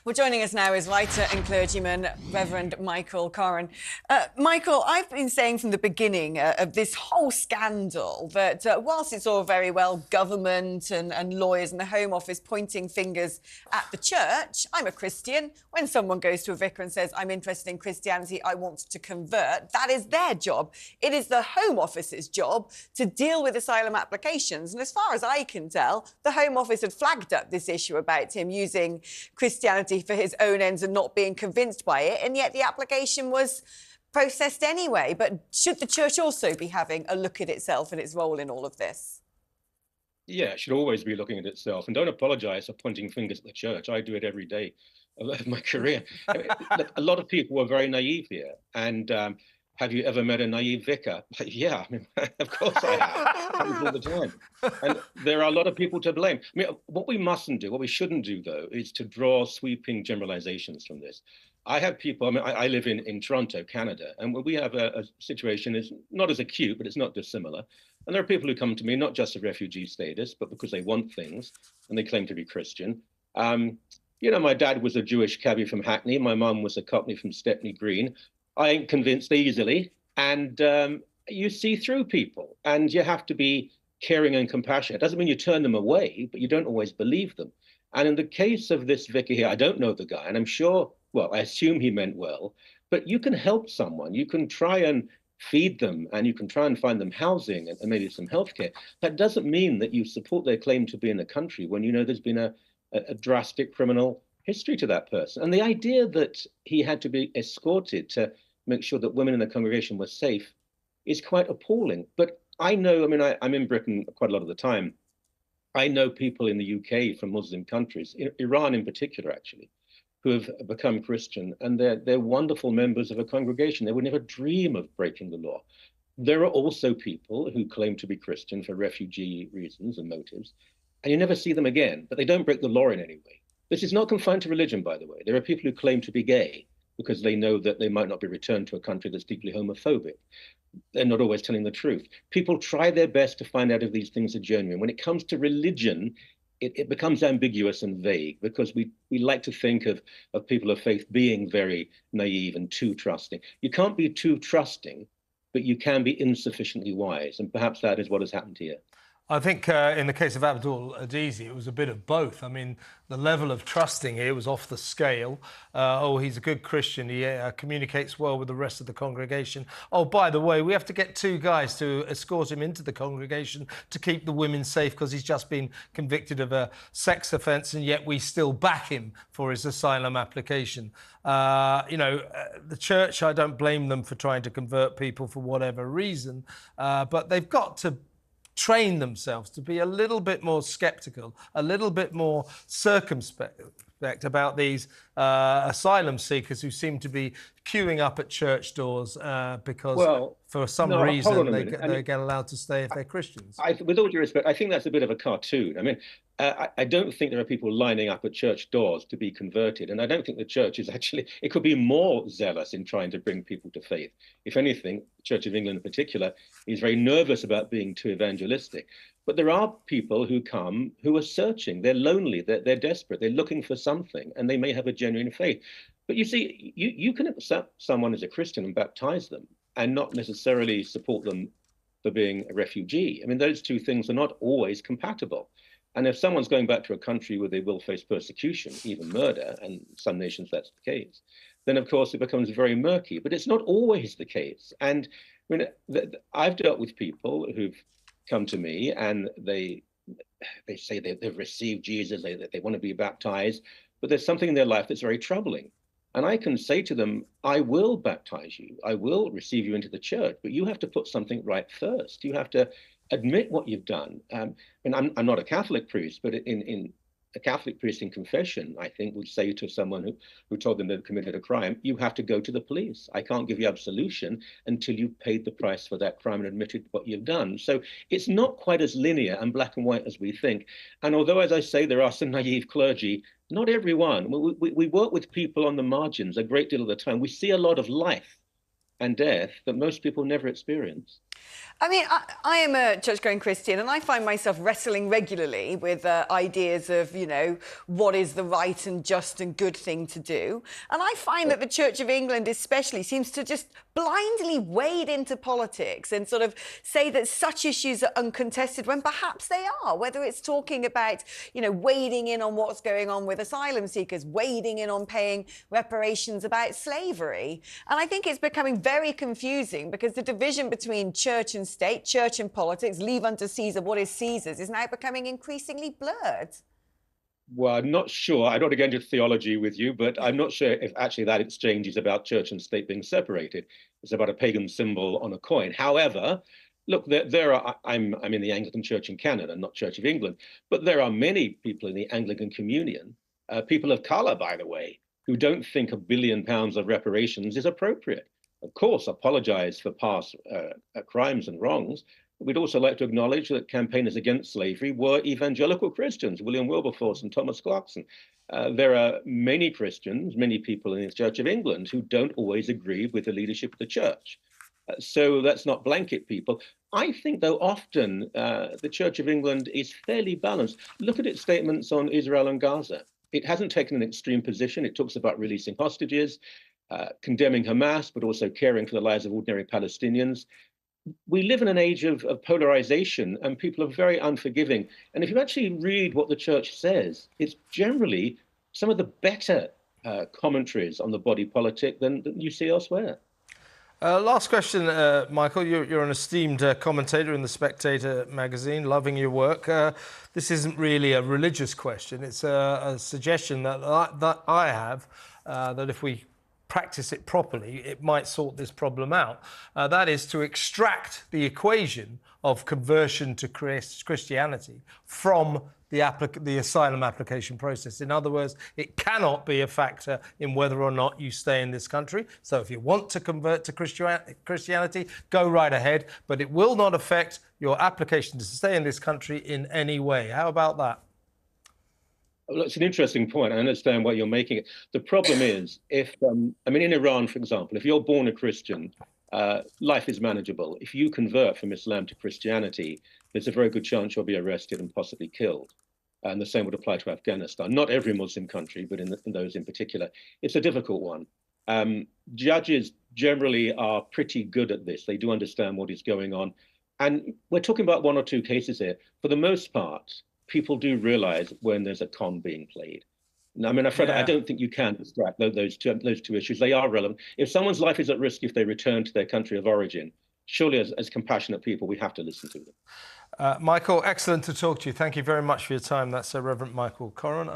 Well, joining us now is writer and clergyman Reverend Michael Coren. Michael, I've been saying from the beginning of this whole scandal that whilst it's all very well government and lawyers and the Home Office pointing fingers at the church, I'm a Christian. When someone goes to a vicar and says, I'm interested in Christianity, I want to convert, that is their job. It is the Home Office's job to deal with asylum applications. And as far as I can tell, the Home Office had flagged up this issue about him using Christianity for his own ends and not being convinced by it, and yet the application was processed anyway. But should the church also be having a look at itself and its role in all of this? Yeah, it should always be looking at itself. And don't apologise for pointing fingers at the church. I do it every day of my career. I mean, look, a lot of people were very naive here. And have you ever met a naive vicar? Yeah, I mean, of course I have. Happens all the time. And there are a lot of people to blame. I mean, what we mustn't do, what we shouldn't do, though, is to draw sweeping generalizations from this. I have people, I mean, I live in Toronto, Canada, and we have a situation is not as acute, but it's not dissimilar. And there are people who come to me, not just of refugee status, but because they want things and they claim to be Christian. You know, my dad was a Jewish cabbie from Hackney. My mum was a Cockney from Stepney Green. I ain't convinced easily. And you see through people and you have to be caring and compassionate. It doesn't mean you turn them away, but you don't always believe them. And in the case of this vicar here, I don't know the guy, and I'm sure, well, I assume he meant well, but you can help someone. You can try and feed them and you can try and find them housing and maybe some healthcare. That doesn't mean that you support their claim to be in the country when you know there's been a drastic criminal history to that person. And the idea that he had to be escorted to make sure that women in the congregation were safe is quite appalling. But I know, I mean, I'm in Britain quite a lot of the time. I know people in the UK from Muslim countries, Iran in particular, actually, who have become Christian, and they're wonderful members of a congregation. They would never dream of breaking the law. There are also people who claim to be Christian for refugee reasons and motives, and you never see them again, but they don't break the law in any way. This is not confined to religion, by the way. There are people who claim to be gay because they know that they might not be returned to a country that's deeply homophobic. They're not always telling the truth. People try their best to find out if these things are genuine. When it comes to religion, it becomes ambiguous and vague because we like to think of people of faith being very naive and too trusting. You can't be too trusting, but you can be insufficiently wise. And perhaps that is what has happened here. I think in the case of Abdul Ezedi, it was a bit of both. I mean, the level of trusting here was off the scale. Oh, he's a good Christian. He communicates well with the rest of the congregation. Oh, by the way, we have to get two guys to escort him into the congregation to keep the women safe because he's just been convicted of a sex offence, and yet we still back him for his asylum application. You know, the church, I don't blame them for trying to convert people for whatever reason, but they've got to train themselves to be a little bit more sceptical, a little bit more circumspect about these asylum seekers who seem to be queuing up at church doors because for some reason they get allowed to stay if they're Christians. With all due respect, I think that's a bit of a cartoon. I mean, I don't think there are people lining up at church doors to be converted. And I don't think the church is actually, it could be more zealous in trying to bring people to faith. If anything, the Church of England in particular is very nervous about being too evangelistic. But there are people who come who are searching. They're lonely, they're desperate, they're looking for something, and they may have a genuine faith. But you see, you can accept someone as a Christian and baptize them and not necessarily support them for being a refugee. I mean, those two things are not always compatible. And if someone's going back to a country where they will face persecution, even murder, and some nations that's the case, then of course it becomes very murky. But it's not always the case. And I mean, I've dealt with people who've come to me and they say they've received Jesus, they want to be baptized, but there's something in their life that's very troubling. And I can say to them, I will baptize you, I will receive you into the church, but you have to put something right first. You have to admit what you've done. And I'm not a Catholic priest, but in a Catholic priest in confession, I think, would say to someone who told them they've committed a crime, you have to go to the police. I can't give you absolution until you've paid the price for that crime and admitted what you've done. So it's not quite as linear and black and white as we think. And although, as I say, there are some naive clergy, not everyone. We work with people on the margins a great deal of the time. We see a lot of life and death that most people never experience. I mean, I am a church-going Christian, and I find myself wrestling regularly with ideas of, you know, what is the right and just and good thing to do. And I find that the Church of England especially seems to just blindly wade into politics and sort of say that such issues are uncontested when perhaps they are, whether it's talking about, you know, wading in on what's going on with asylum seekers, wading in on paying reparations about slavery. And I think it's becoming very confusing because the division between church and state, church and politics, leave unto Caesar what is Caesar's, is now becoming increasingly blurred. Well, I'm not sure. I don't want to get into theology with you, but I'm not sure if actually that exchange is about church and state being separated. It's about a pagan symbol on a coin. However, look, I'm in the Anglican Church in Canada, not Church of England, but there are many people in the Anglican Communion, people of colour, by the way, who don't think £1 billion of reparations is appropriate. Of course, apologise for past crimes and wrongs. We'd also like to acknowledge that campaigners against slavery were evangelical Christians, William Wilberforce and Thomas Clarkson. There are many Christians, many people in the Church of England who don't always agree with the leadership of the church. So let's not blanket people. I think, though, often the Church of England is fairly balanced. Look at its statements on Israel and Gaza. It hasn't taken an extreme position. It talks about releasing hostages, condemning Hamas, but also caring for the lives of ordinary Palestinians. We live in an age of polarization, and people are very unforgiving. And if you actually read what the church says, it's generally some of the better commentaries on the body politic than you see elsewhere. Last question, Michael. You're an esteemed commentator in The Spectator magazine, loving your work. This isn't really a religious question. It's a suggestion that I have, that if we practice it properly, it might sort this problem out. That is to extract the equation of conversion to Christianity from the asylum application process. In other words, it cannot be a factor in whether or not you stay in this country. So if you want to convert to Christianity, go right ahead, but it will not affect your application to stay in this country in any way. How about that? Well, it's an interesting point. I understand why you're making it. The problem is, if I mean, in Iran, for example, if you're born a Christian, life is manageable. If you convert from Islam to Christianity, there's a very good chance you'll be arrested and possibly killed. And the same would apply to Afghanistan. Not every Muslim country, but in those in particular. It's a difficult one. Judges generally are pretty good at this. They do understand what is going on. And we're talking about one or two cases here. For the most part, people do realize when there's a con being played. I mean, Fred, I don't think you can distract those two issues. They are relevant. If someone's life is at risk if they return to their country of origin, surely as compassionate people, we have to listen to them. Michael, excellent to talk to you. Thank you very much for your time. That's Reverend Michael Coren.